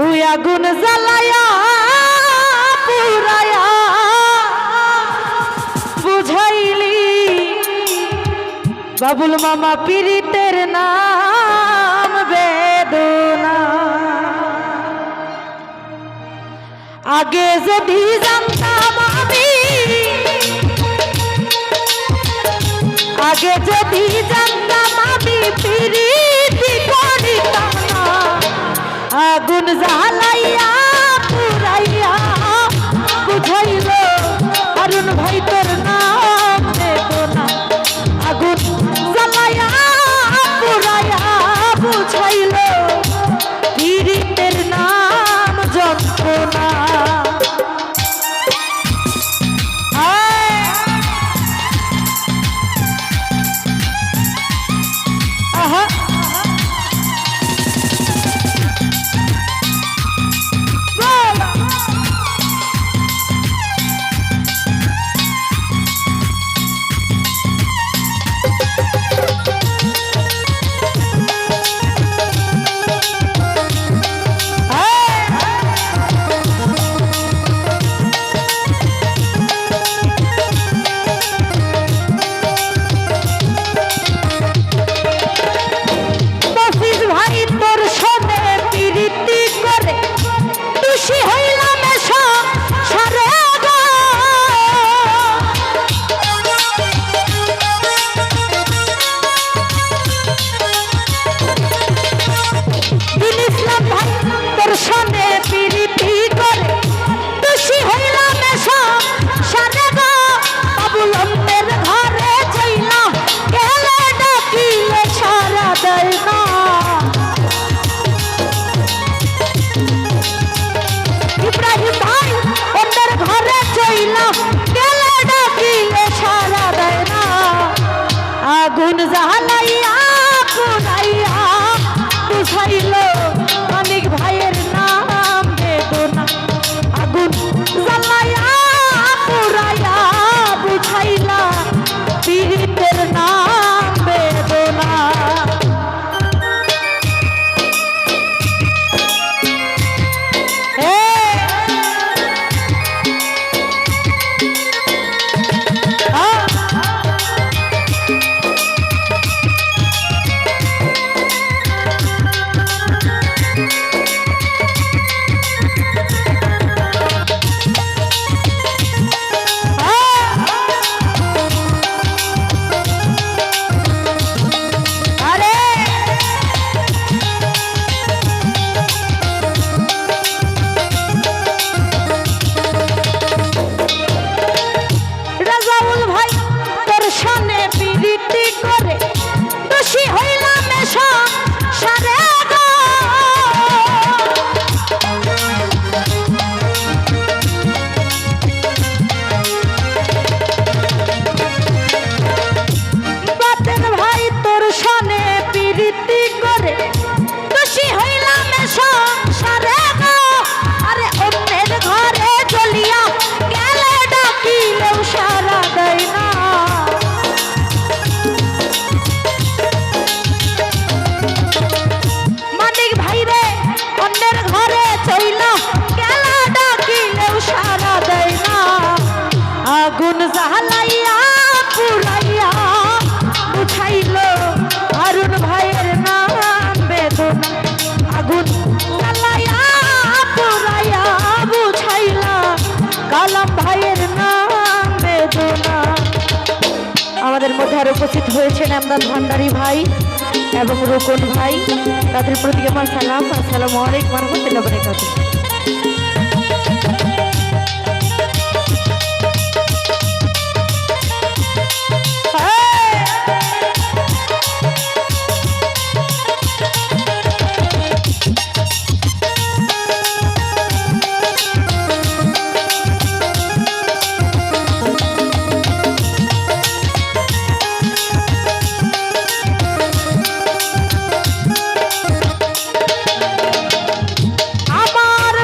ওই আগুন জ্বালায়া পুরায়া বুঝাইলি বাবুল মামা পীড়িতের নাম বেদনা। আগে যদি জানতাম আমি, আগে যদি জানতাম আমি পীড়িতি করিতাম না। আগুন জ্বালাইয়া পুরাইয়া বুঝাইল অরুণ ভাই তোর নাম বেদনা। আগুন জ্বালাইয়া পুরাইয়া বুঝাইল পীড়িতের নাম যন্ত্রণা। আগুন জ্বালাইয়া পুরাইয়া বুঝাইল অনেক ভাইয়ের নাম বেদনা। আগুন জ্বালাইয়া পুরাইয়া বুঝাইলা পীড়িতের নাম বেদনা। আগুন জ্বালাইয়া পুরাইয়া বুঝাইল অরুণ ভাইয়ের নাম বেদনা। আগুন জ্বালাইয়া পুরাইয়া বুঝাইলা কালাম ভাইয়ের নাম বেদনা। আমাদের মধ্যে আর উপস্থিত হয়েছেন আমদাদ ভান্ডারী ভাই এবং রুকন ভাই, তাদের প্রতি আমার সালাম। আসসালামু আলাইকুম ওয়া রাহমাতুল্লাহি ওয়া বারাকাতুহু। আমার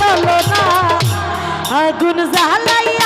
হলো না আগুন জ্বালাইয়া